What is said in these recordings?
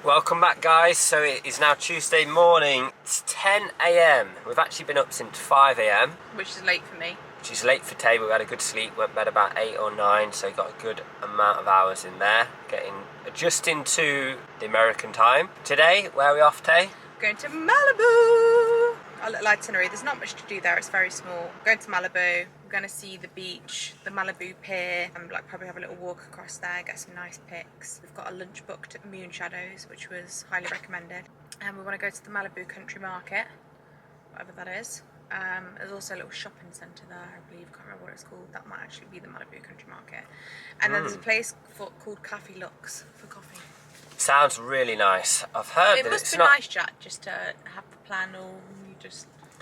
Welcome back, guys. So it is now Tuesday morning. It's 10 a.m. We've actually been up since 5 a.m. Which is late for me. Which is late for Tay. We had a good sleep, went to bed about 8 or 9, so got a good amount of hours in there. Adjusting to the American time. Today, where are we off, Tay? Going to Malibu! Our little itinerary, there's not much to do there, it's very small. Going to Malibu, we're going to see the beach, the Malibu pier, and probably have a little walk across there, get some nice pics. We've got a lunch booked at Moonshadows, which was highly recommended. And we want to go to the Malibu Country Market, whatever that is. There's also a little shopping centre there, I believe, can't remember what it's called. That might actually be the Malibu Country Market. And then there's a place called Cafe Lux for coffee. Sounds really nice. I've heard it that must it's be not... nice, Jack, just to have the plan all.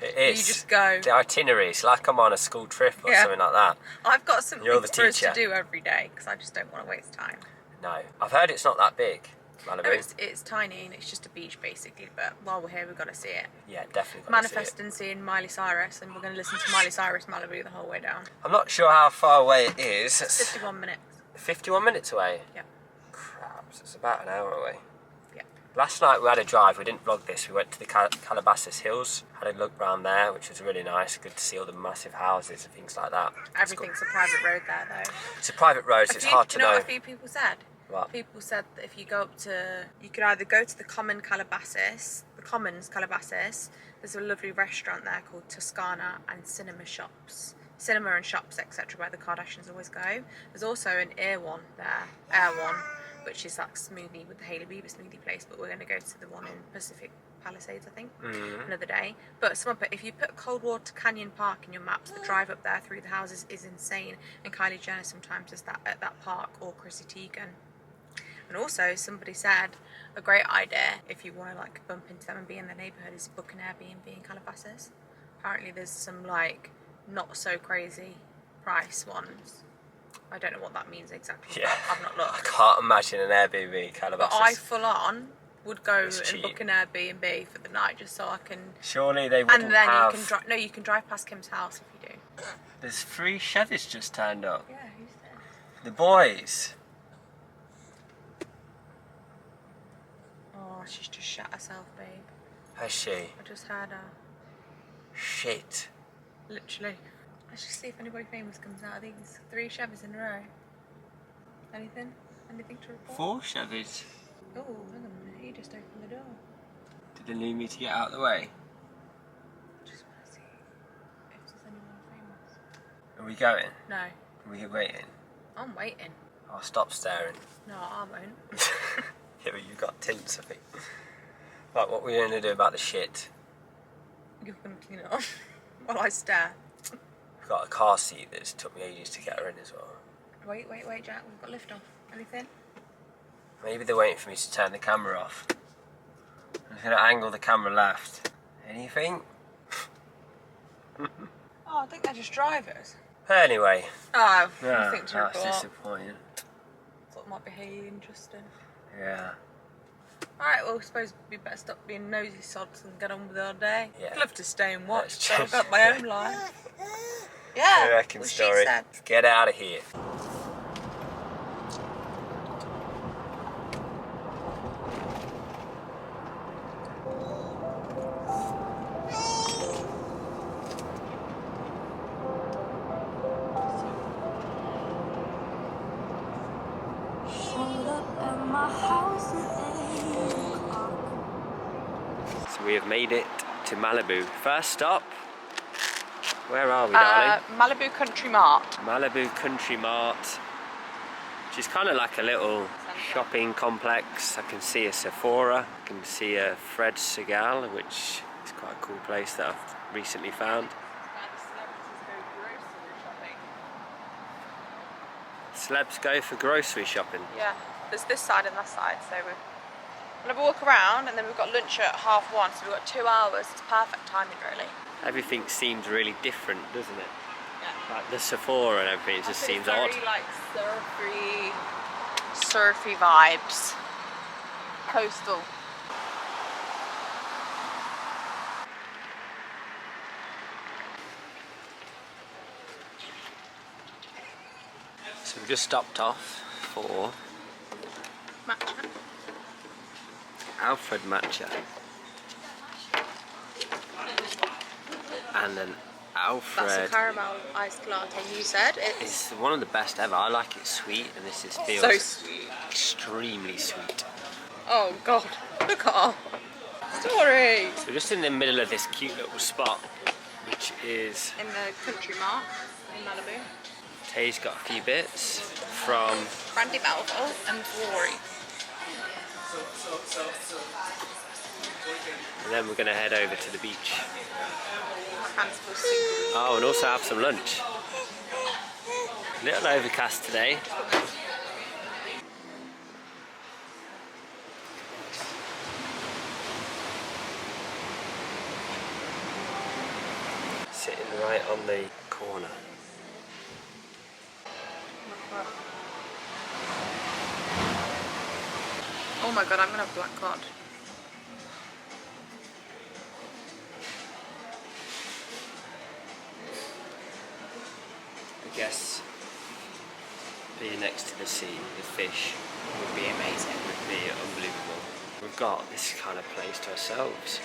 It is. You just go. The itinerary, it's like I'm on a school trip or something like that. I've got something You're the for us to teacher. do every day because I just don't want to waste time. No. I've heard it's not that big, Malibu. No, it's tiny and it's just a beach basically, but while we're here we've got to see it. Yeah, definitely got Manifest to see it. and seeing Miley Cyrus, and we're going to listen to Miley Cyrus Malibu the whole way down. I'm not sure how far away it is. It's 51 minutes. 51 minutes away? Yeah. Crap, it's about an hour away. Yeah. Last night we had a drive, we didn't vlog this, we went to the Calabasas Hills, had a look round there, which was really nice, good to see all the massive houses and things like that. Everything's a private road there though. It's a private road, so it's hard to Do you know know. what a few people said? What? People said that if you go up to, you could either go to the Commons Calabasas, there's a lovely restaurant there called Toscana, and cinema and shops, etc., where the Kardashians always go. There's also an Erewhon there, which is like smoothie with the Hailey Bieber smoothie place, but we're going to go to the one in Pacific Palisades, I think, another day. But if you put Coldwater Canyon Park in your maps, the drive up there through the houses is insane, and Kylie Jenner sometimes does that at that park, or Chrissy Teigen. And also, somebody said a great idea if you want to like bump into them and be in their neighbourhood is book an Airbnb in Calabasas. Apparently, there's some like not so crazy price ones. I don't know what that means exactly. Yeah, I've not looked. I can't imagine an Airbnb in Calabasas. But I full on would go It's and cheap. book an Airbnb for the night just so I can. Surely they wouldn't And then have... you can drive. No, you can drive past Kim's house if you do. There's 3 Chevys just turned up. Yeah, who's this? The boys. Oh, she's just shot herself, babe. Has she? I just heard her. Shit. Literally. Let's just see if anybody famous comes out of these 3 Chevys in a row. Anything? Anything to report? 4 Chevys. Oh, hang on a minute. He just opened the door. Did they need me to get out of the way? Just want to see if there's anyone famous. Are we going? No. Are we waiting? I'm waiting. I'll stop staring. No, I won't. Yeah, but you've got tints, I think. Right, what are we going to do about the shit? You're going to clean it up while I stare. We've got a car seat that's took me ages to get her in as well. Wait, Jack. We've got lift off. Anything? Maybe they're waiting for me to turn the camera off. I'm just going to angle the camera left. Anything? Oh, I think they're just drivers. Anyway. Oh, No, nothing to that's report. disappointing. Thought it might be really interesting. Yeah. Alright, well, I suppose we better stop being nosy sods and get on with our day. Yeah. I'd love to stay and watch, Let's so I've just- got my own life. Yeah, American well, story. she said. Get out of here. So we have made it to Malibu. First stop. Where are we, darling? Malibu Country Mart. Malibu Country Mart, which is kind of like a little shopping complex. I can see a Sephora, I can see a Fred's Segal, which is quite a cool place that I've recently found. Celebs go for grocery shopping. Yeah, there's this side and that side, so we're going to walk around, and then we've got lunch at 1:30, so we've got 2 hours. It's perfect timing, really. Everything seems really different, doesn't it? Yeah. Like the Sephora and everything, it just seems odd. Very like surfy vibes. Coastal. So we've just stopped off for Matcha. Alfred matcha. And an Alfred. That's a caramel iced latte. You said it's one of the best ever. I like it sweet, and this feels so sweet. Extremely sweet. Oh God, look at our story. So we're just in the middle of this cute little spot, which is in the country mart in Malibu. Tay's got a few bits from Brandy Melville and Rory. And then we're going to head over to the beach. My hands feel super. Oh, and also have some lunch. A little overcast today. Sitting right on the corner. Oh my God, I'm gonna have black cod. I guess being next to the sea, the fish Would be amazing. would be unbelievable. We've got this kind of place to ourselves.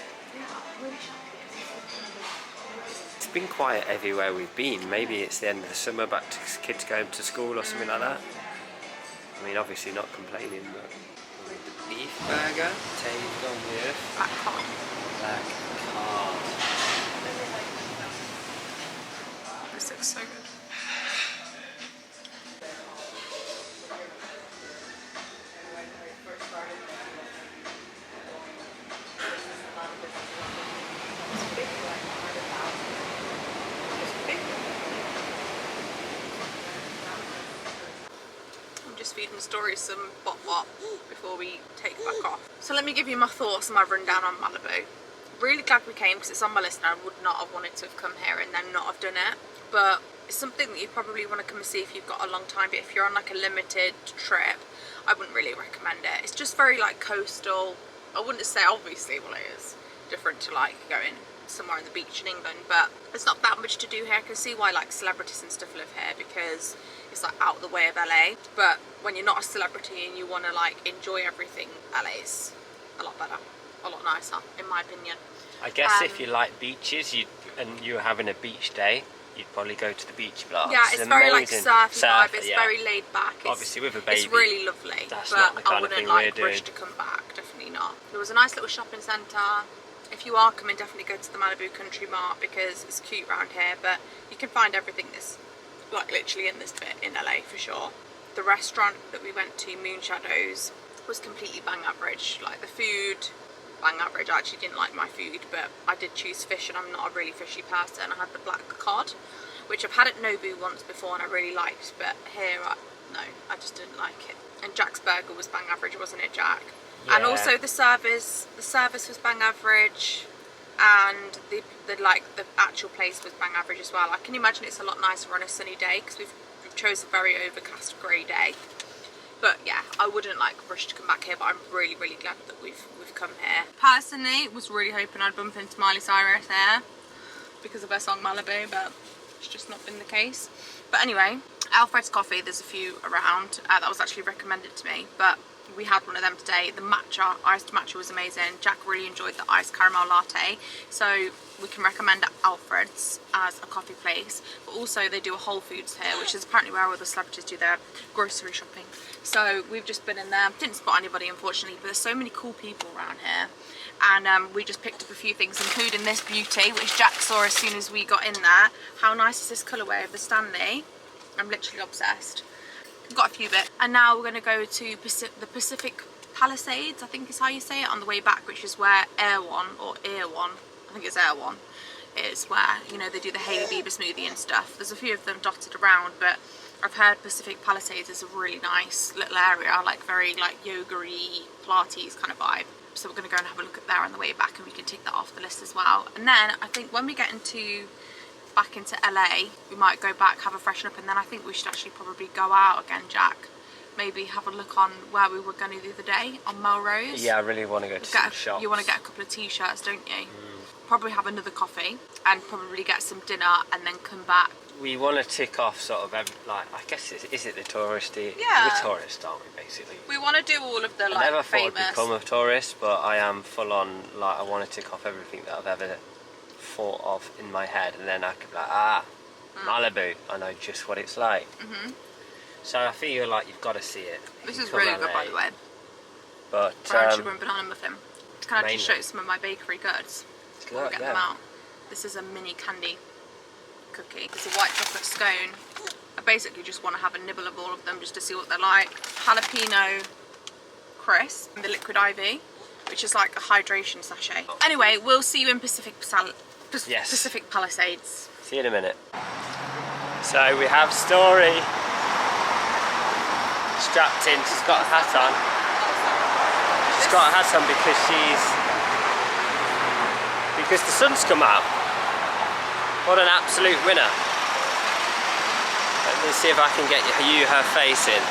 It's been quiet everywhere we've been. Maybe it's the end of the summer, back to kids going to school or something like that. I mean, obviously not complaining, but the beef burger, Tay's gone with Black cod. black cod. This looks so good. Feeding Story some bot before we take it back off. So let me give you my thoughts and my rundown on Malibu. Really glad we came because it's on my list and I would not have wanted to have come here and then not have done it. But it's something that you probably want to come and see if you've got a long time. But if you're on like a limited trip, I wouldn't really recommend it. It's just very like coastal. I wouldn't say obviously, well it is different to like going somewhere on the beach in England, but there's not that much to do here. I can see why like celebrities and stuff live here because it's like out the way of LA. But when you're not a celebrity and you want to like enjoy everything, LA's a lot better, a lot nicer in my opinion. I guess if you like beaches and you're having a beach day, you'd probably go to the beach. But yeah, it's very like surfy vibe. It's very laid back. Obviously with a baby, it's really lovely. That's but not the kind I wouldn't of thing like we're rush doing. to come back. Definitely not. There was a nice little shopping centre. If you are coming, definitely go to the Malibu Country Mart because it's cute around here. But you can find everything that's like literally in this bit in LA for sure. The restaurant that we went to, Moonshadows, was completely bang average. Like the food, bang average. I actually didn't like my food, but I did choose fish and I'm not a really fishy person. I had the black cod, which I've had at Nobu once before and I really liked, but here, no, I just didn't like it. And Jack's burger was bang average, wasn't it, Jack? Yeah. And also the service was bang average, and the actual place was bang average as well. I can imagine it's a lot nicer on a sunny day because we've chose a very overcast grey day. But yeah, I wouldn't like rush to come back here, but I'm really, really glad that we've come here. Personally, was really hoping I'd bump into Miley Cyrus here because of her song Malibu, but it's just not been the case. But anyway, Alfred's coffee, there's a few around. That was actually recommended to me, but we had one of them today. The matcha, iced matcha was amazing. Jack really enjoyed the iced caramel latte. So we can recommend Alfred's as a coffee place. But also they do a Whole Foods here, which is apparently where all the celebrities do their grocery shopping. So we've just been in there. Didn't spot anybody unfortunately, but there's so many cool people around here. And we just picked up a few things, including this beauty, which Jack saw as soon as we got in there. How nice is this colourway of the Stanley? I'm literally obsessed. Got a few bits, and now we're going to go to the Pacific Palisades, I think is how you say it, on the way back, which is where Erewhon, I think it's Erewhon, is where, you know, they do the Hailey Bieber smoothie and stuff. There's a few of them dotted around, but I've heard Pacific Palisades is a really nice little area, like very like yoga-y, Pilates kind of vibe. So we're going to go and have a look at there on the way back, and we can tick that off the list as well. And then I think when we get back into LA, we might go back, have a freshen up, and then I think we should actually probably go out again, Jack. Maybe have a look on where we were going to the other day, on Melrose. Yeah, I really want to go to some shops. You want to get a couple of t-shirts, don't you? Probably have another coffee and probably get some dinner and then come back we want to tick off sort of like, I guess is it the touristy? Yeah. We're tourists, aren't we, basically? We want to do all of the I like never thought famous. I'd become a tourist, but I am full on, like, I want to tick off everything that I've ever thought of in my head, and then I could be like, Malibu, I know just what it's like. So I feel like you've got to see it. This You is come really LA. good, by the way. But Brown sugar and banana muffin. Can I mainly. just show you some of my bakery goods? Before we get them yeah. out. This is a mini candy cookie. It's a white chocolate scone. I basically just want to have a nibble of all of them just to see what they're like. Jalapeno crisp, the liquid IV, which is like a hydration sachet. Anyway, we'll see you in Pacific Palisades. See you in a minute. So we have Story strapped in. She's got a hat on. She's got a hat on because the sun's come out. What an absolute winner. Let me see if I can get you her face in.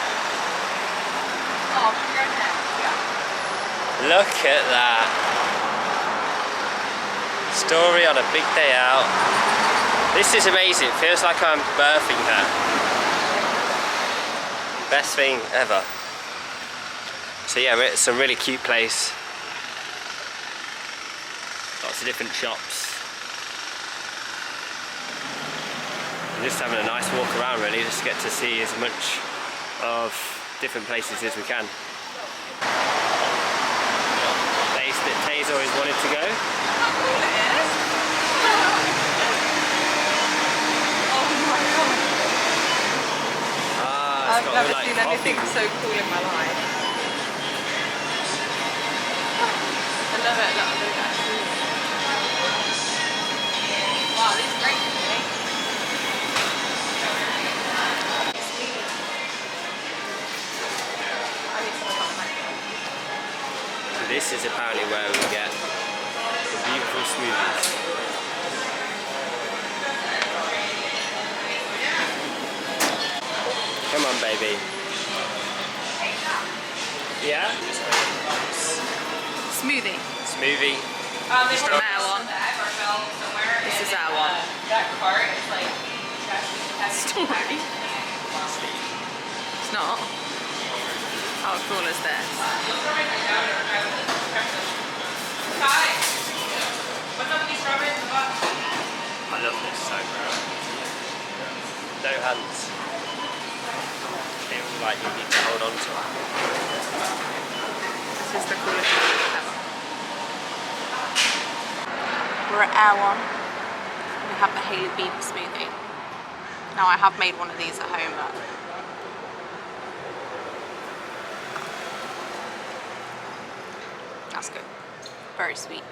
Oh, yeah. Look at that. Story on a big day out. This is amazing. It feels like I'm birthing her. Best thing ever. So yeah, we're at some really cute place. Lots of different shops. And just having a nice walk around really, just to get to see as much of different places as we can. Place that Tay's always wanted to go. I've never seen anything so cool in my life. I love it. Look at that. Wow, this is great. So this is apparently where we get the beautiful smoothies. Come on, baby. Yeah? Smoothie. Smoothie. This is Erewhon. This is Erewhon. Story. It's not. How cool is this? I love this so much. No hands. Feels like you need to hold on to it. This is the coolest thing ever. We're at Erewhon. We have the Haley Beaver smoothie. Now I have made one of these at home, but that's good. Very sweet.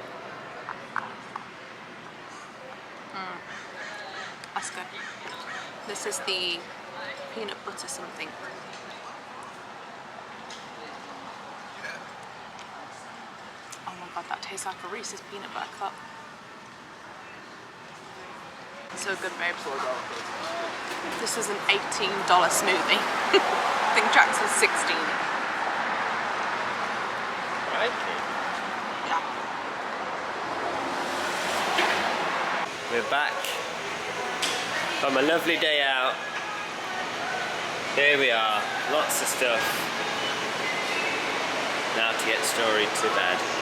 That's good. This is the peanut butter something. Oh my god, that tastes like a Reese's peanut butter cup. So good, babe. This is an $18 smoothie. I think Jack's was 16. Right. Yeah. We're back from a lovely day out. Here we are, lots of stuff. Now to get Story to bed.